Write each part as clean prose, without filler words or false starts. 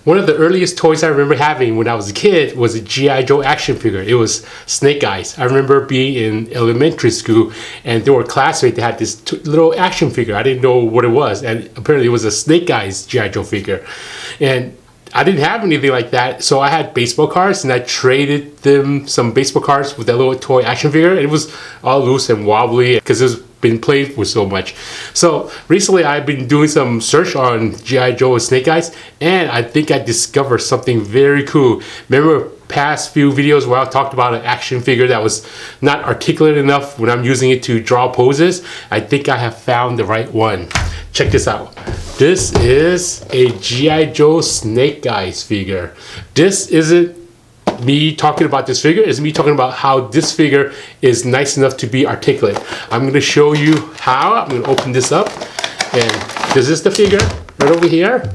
One of the earliest toys I remember having when I was a kid was a G.I. Joe action figure. It was Snake Eyes. I remember being in elementary school and there were classmates that had this little action figure. I didn't know what it was, and apparently it was a Snake Eyes G.I. Joe figure. And I didn't have anything like that, so I had baseball cards and I traded them some baseball cards with that little toy action figure. And it was all loose and wobbly because it's been played with so much. So recently I've been doing some search on G.I. Joe and Snake Eyes, and I think I discovered something very cool. Remember past few videos where I talked about an action figure that was not articulate enough when I'm using it to draw poses? I think I have found the right one. Check this out. This is a G.I. Joe Snake Eyes figure. This isn't me talking about this figure, it's me talking about how this figure is nice enough to be articulate. I'm going to show you how. I'm going to open this up, and this is the figure right over here.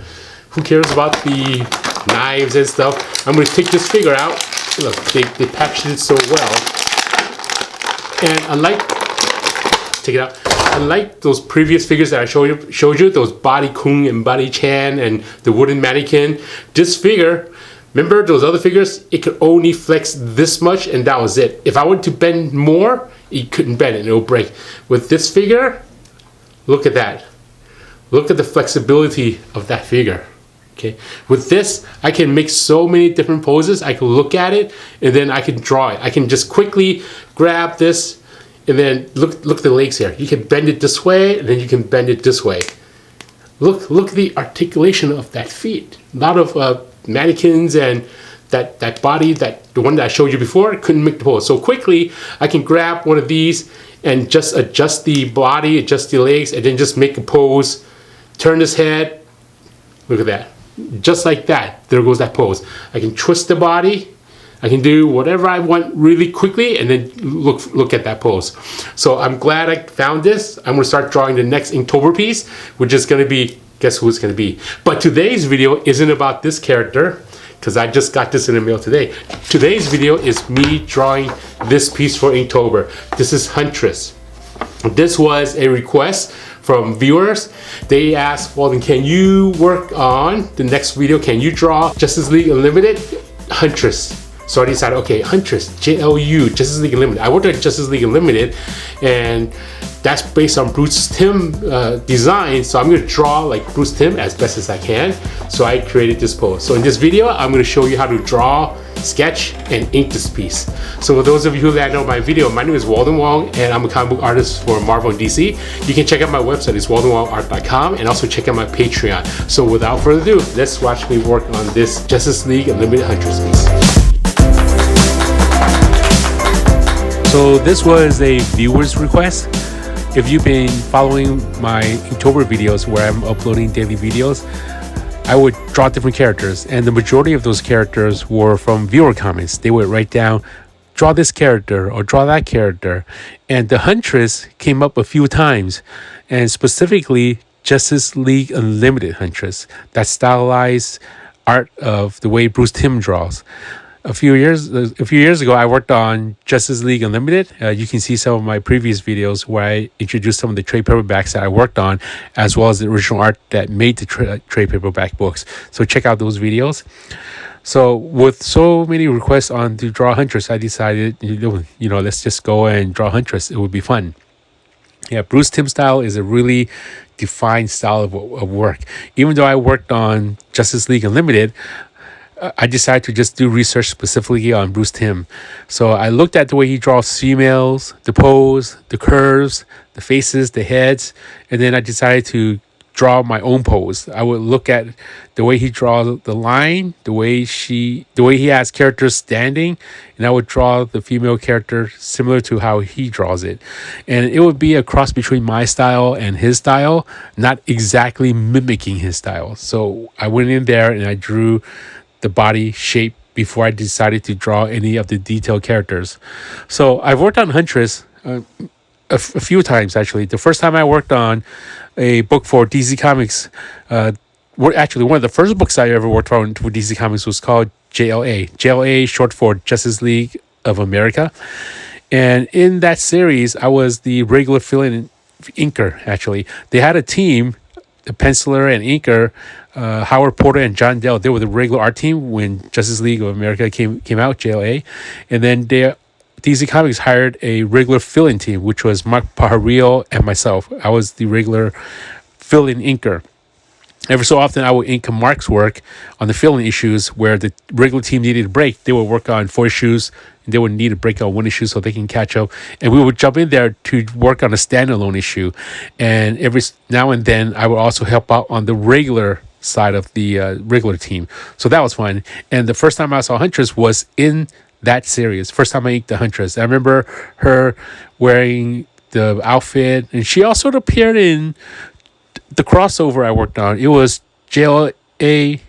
Who cares about the knives and stuff? I'm going to take this figure out. Look, they packaged it so well. And unlike those previous figures that I showed you, those Body Kung and Body Chan and the wooden mannequin, this figure, remember those other figures, it could only flex this much and that was it. If I wanted to bend more, it couldn't bend it, it'll break. With this figure, look at that. Look at the flexibility of that figure. Okay. With this, I can make so many different poses. I can look at it and then I can draw it. I can just quickly grab this and then look at the legs here. You can bend it this way and then you can bend it this way. Look at the articulation of that feet. A lot of mannequins and that body, the one that I showed you before, couldn't make the pose. So quickly, I can grab one of these and just adjust the body, adjust the legs, and then just make a pose. Turn this head. Look at that. Just like that. There goes that pose. I can twist the body. I can do whatever I want really quickly and then look at that pose. So I'm glad I found this. I'm going to start drawing the next Inktober piece, which is going to be, guess who it's going to be. But today's video isn't about this character because I just got this in the mail today. Today's video is me drawing this piece for Inktober. This is Huntress. This was a request from viewers. They asked, Walden, can you work on the next video? Can you draw Justice League Unlimited Huntress? So I decided, okay, Huntress, JLU, Justice League Unlimited. I worked on Justice League Unlimited, and that's based on Bruce Timm design. So I'm going to draw like Bruce Timm as best as I can. So I created this pose. So in this video, I'm going to show you how to draw, sketch, and ink this piece. So for those of you that know my video, my name is Walden Wong, and I'm a comic book artist for Marvel and DC. You can check out my website, it's waldenwongart.com, and also check out my Patreon. So without further ado, let's watch me work on this Justice League Unlimited Huntress piece. So this was a viewer's request. If you've been following my Inktober videos where I'm uploading daily videos, I would draw different characters, and the majority of those characters were from viewer comments. They would write down, draw this character or draw that character. And the Huntress came up a few times, and specifically Justice League Unlimited Huntress, that stylized art of the way Bruce Timm draws. A few years ago, I worked on Justice League Unlimited. You can see some of my previous videos where I introduced some of the trade paperbacks that I worked on, as well as the original art that made the trade paperback books. So check out those videos. So with so many requests on to draw Huntress, I decided, let's just go and draw Huntress. It would be fun. Yeah, Bruce Timm style is a really defined style of work. Even though I worked on Justice League Unlimited, I decided to just do research specifically on Bruce Timm. So I looked at the way he draws females, the pose, the curves, the faces, the heads, and then I decided to draw my own pose. I would look at the way he draws the line, the way he has characters standing, and I would draw the female character similar to how he draws it. And it would be a cross between my style and his style, not exactly mimicking his style. So I went in there and I drew the body shape before I decided to draw any of the detailed characters. So I've worked on Huntress a few times, actually. The first time I worked on a book for DC Comics, actually one of the first books I ever worked on for DC Comics was called JLA. JLA, short for Justice League of America. And in that series, I was the regular fill-in inker, actually. They had a team the penciler and inker, Howard Porter and John Dell, they were the regular art team when Justice League of America came out, JLA. And then DC Comics hired a regular fill-in team, which was Mark Pajarillo and myself. I was the regular fill-in inker. Every so often, I would ink Mark's work on the fill-in issues where the regular team needed a break. They would work on 4 issues, and they would need a break on 1 issue so they can catch up. And we would jump in there to work on a standalone issue. And every now and then, I would also help out on the regular side of the regular team. So that was fun. And the first time I saw Huntress was in that series. First time I inked the Huntress. I remember her wearing the outfit, and she also appeared in the crossover I worked on. It was JLA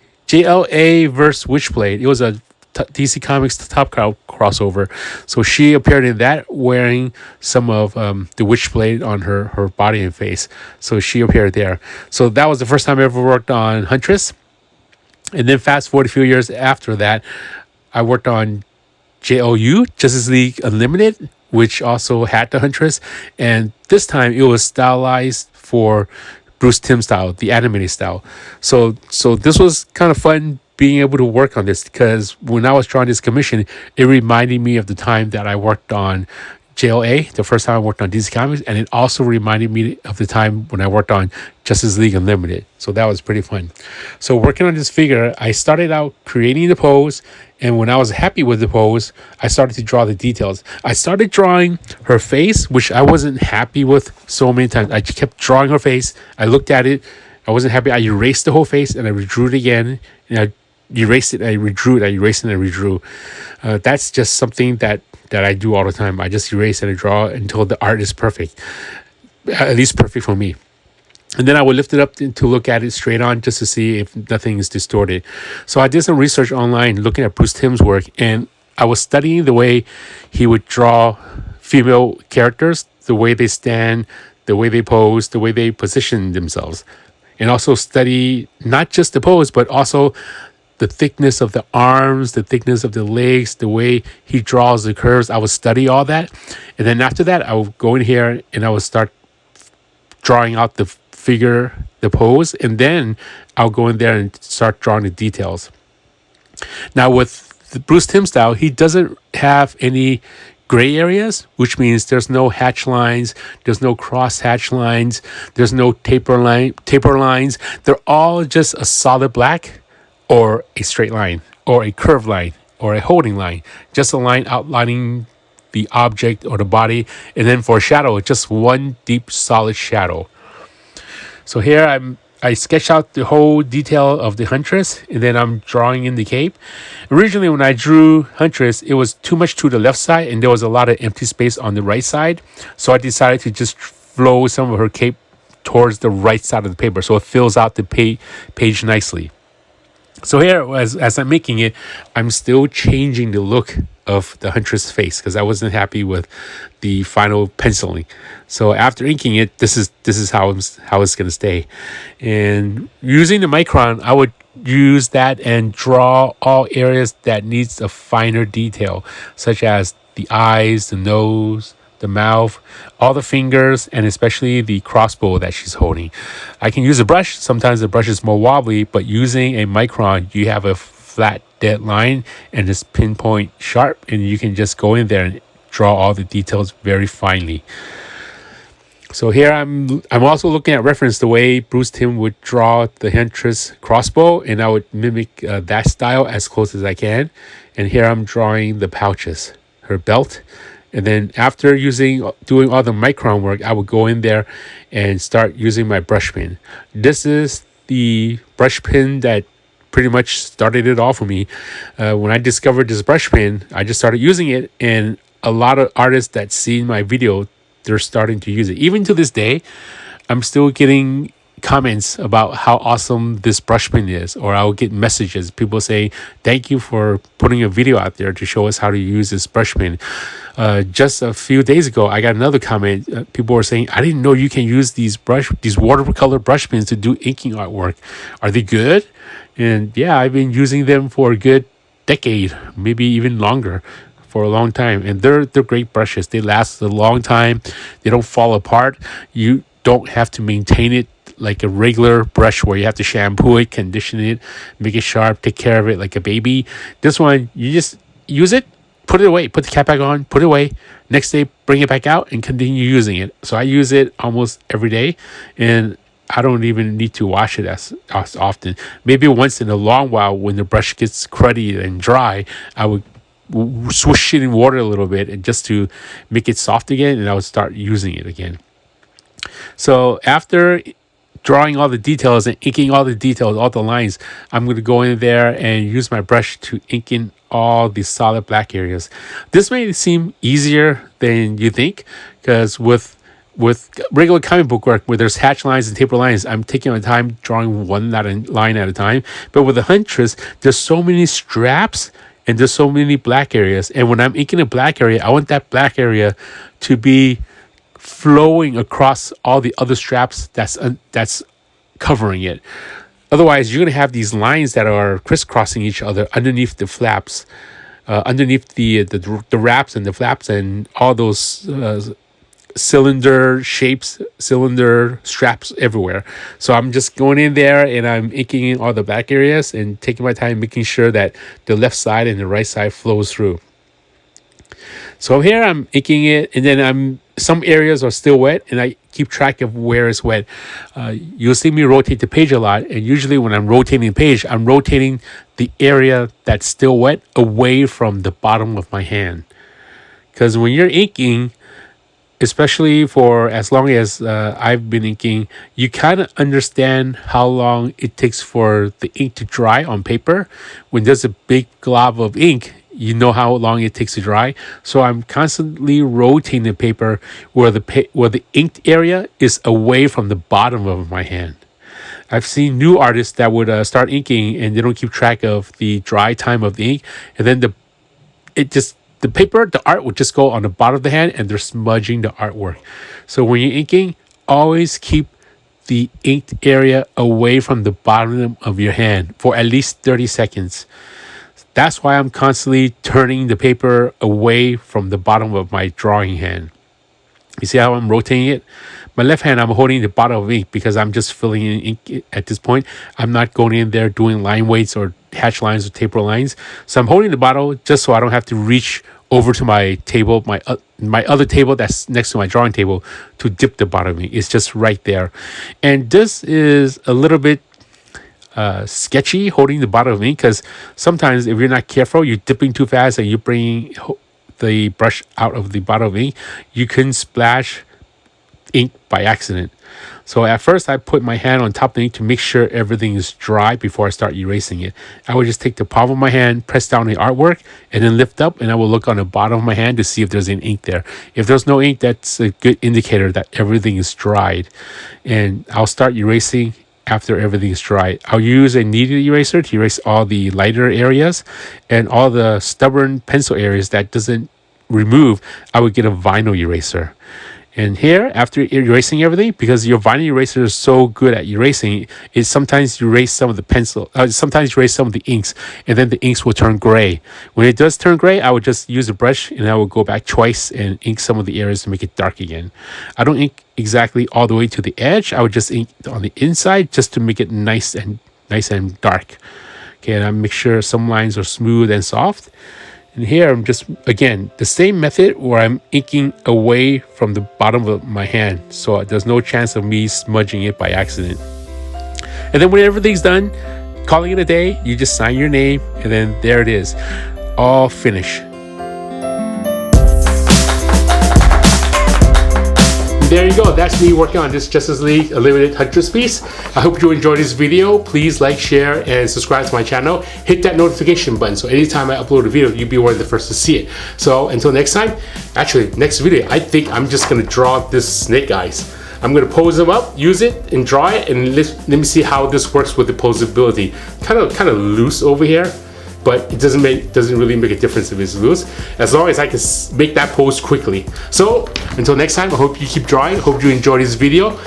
versus Witchblade. It was a DC Comics Top Cow crossover. So she appeared in that wearing some of the Witchblade on her body and face. So she appeared there. So that was the first time I ever worked on Huntress. And then fast forward a few years after that, I worked on JLU, Justice League Unlimited, which also had the Huntress. And this time it was stylized for Bruce Timm style, the animated style. So this was kind of fun being able to work on this, because when I was drawing this commission, it reminded me of the time that I worked on JLA, the first time I worked on DC Comics, and it also reminded me of the time when I worked on Justice League Unlimited. So that was pretty fun. So working on this figure, I started out creating the pose, and when I was happy with the pose, I started to draw the details. I started drawing her face, which I wasn't happy with so many times. I just kept drawing her face. I looked at it. I wasn't happy. I erased the whole face, and I redrew it again. And I erased it. I redrew it. I erased it. And I redrew. That's just something that I do all the time. I just erase and I draw until the art is perfect, at least perfect for me. And then I would lift it up to look at it straight on just to see if nothing is distorted. So I did some research online looking at Bruce Timm's work, and I was studying the way he would draw female characters, the way they stand, the way they pose, the way they position themselves. And also study not just the pose, but also the thickness of the arms, the thickness of the legs, the way he draws the curves. I would study all that. And then after that, I would go in here and I would start drawing out the figure, the pose. And then I'll go in there and start drawing the details. Now with the Bruce Timm style, he doesn't have any gray areas, which means there's no hatch lines, there's no cross hatch lines, there's no taper lines. They're all just a solid black, or a straight line, or a curved line, or a holding line. Just a line outlining the object or the body. And then for shadow, just one deep solid shadow. So here I sketch out the whole detail of the Huntress, and then I'm drawing in the cape. Originally, when I drew Huntress, it was too much to the left side, and there was a lot of empty space on the right side. So I decided to just flow some of her cape towards the right side of the paper, so it fills out the page nicely. So here, as I'm making it, I'm still changing the look of the Huntress face because I wasn't happy with the final penciling. So after inking it, this is how it's gonna stay. And using the micron, I would use that and draw all areas that needs a finer detail, such as the eyes, the nose, the mouth, all the fingers, and especially the crossbow that she's holding. I can use a brush. Sometimes the brush is more wobbly, but using a micron, you have a flat dead line and it's pinpoint sharp, and you can just go in there and draw all the details very finely. So here I'm also looking at reference the way Bruce Timm would draw the Huntress crossbow, and I would mimic that style as close as I can. And here I'm drawing the pouches, her belt. And then after doing all the micron work, I would go in there and start using my brush pen. This is the brush pen that pretty much started it all for me. When I discovered this brush pen, I just started using it, and a lot of artists that seen my video, they're starting to use it. Even to this day, I'm still getting comments about how awesome this brush pen is, or I'll get messages, people say thank you for putting a video out there to show us how to use this brush pen. Just a few days ago, I got another comment. People were saying, I didn't know you can use these watercolor brush pens to do inking artwork. Are they good? And yeah, I've been using them for a good decade, maybe even longer, for a long time. And they're great brushes. They last a long time. They don't fall apart. You don't have to maintain it like a regular brush where you have to shampoo it, condition it, make it sharp, take care of it like a baby. This one, you just use it, put it away, put the cap back on, put it away. Next day, bring it back out and continue using it. So I use it almost every day, and I don't even need to wash it as often. Maybe once in a long while when the brush gets cruddy and dry, I would swoosh it in water a little bit and just to make it soft again, and I would start using it again. So after drawing all the details and inking all the details, all the lines, I'm going to go in there and use my brush to ink in all the solid black areas. This may seem easier than you think, because with regular comic book work where there's hatch lines and taper lines, I'm taking my time drawing one line at a time. But with the Huntress, there's so many straps and there's so many black areas. And when I'm inking a black area, I want that black area to be flowing across all the other straps that's covering it. Otherwise, you're going to have these lines that are crisscrossing each other underneath the flaps, underneath the wraps and the flaps and all those cylinder shapes, cylinder straps everywhere. So I'm just going in there and I'm inking in all the back areas and taking my time making sure that the left side and the right side flows through. So here I'm inking it, and then some areas are still wet, and I keep track of where it's wet. You'll see me rotate the page a lot, and usually when I'm rotating the page, I'm rotating the area that's still wet away from the bottom of my hand. Because when you're inking, especially for as long as I've been inking, you kind of understand how long it takes for the ink to dry on paper. When there's a big glob of ink, you know how long it takes to dry. So I'm constantly rotating the paper where the inked area is away from the bottom of my hand. I've seen new artists that would start inking and they don't keep track of the dry time of the ink, and then the art would just go on the bottom of the hand and they're smudging the artwork. So when you're inking, always keep the inked area away from the bottom of your hand for at least 30 seconds. That's why I'm constantly turning the paper away from the bottom of my drawing hand. You see how I'm rotating it? My left hand, I'm holding the bottle of ink because I'm just filling in ink at this point. I'm not going in there doing line weights or hatch lines or taper lines. So I'm holding the bottle just so I don't have to reach over to my table, my other table that's next to my drawing table, to dip the bottom of ink. It's just right there. And this is a little bit sketchy, holding the bottle of ink, because sometimes if you're not careful, you're dipping too fast and you bring the brush out of the bottle of ink, you can splash ink by accident. So at first I put my hand on top of the ink to make sure everything is dry before I start erasing it. I would just take the palm of my hand, press down the artwork, and then lift up, and I will look on the bottom of my hand to see if there's any ink there. If there's no ink, that's a good indicator that everything is dried. And I'll start erasing after everything is dry. I'll use a kneaded eraser to erase all the lighter areas, and all the stubborn pencil areas that doesn't remove, I would get a vinyl eraser. And here, after erasing everything, because your vinyl eraser is so good at erasing, it sometimes erase some of the sometimes erase some of the inks, and then the inks will turn gray. When it does turn gray, I would just use a brush and I will go back twice and ink some of the areas to make it dark again. I don't ink exactly all the way to the edge. I would just ink on the inside just to make it nice and dark. Okay, and I make sure some lines are smooth and soft. And here I'm just, again, the same method where I'm inking away from the bottom of my hand, so there's no chance of me smudging it by accident. And then when everything's done, calling it a day, you just sign your name, and then there it is, all finished. There you go. That's me working on this Justice League Limited Huntress piece. I hope you enjoyed this video. Please like, share, and subscribe to my channel. Hit that notification button so anytime I upload a video, you'll be one of the first to see it. So until next time, actually next video, I think I'm just gonna draw this snake eyes. I'm gonna pose them up, use it, and draw it, and let me see how this works with the posability. Kind of loose over here, but it doesn't really make a difference if it's loose, as long as I can make that pose quickly. So until next time, I hope you keep drawing. Hope you enjoyed this video.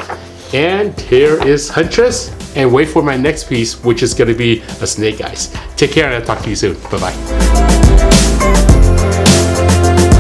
And here is Huntress, and wait for my next piece, which is going to be a snake eyes. Take care, and I'll talk to you soon. Bye bye.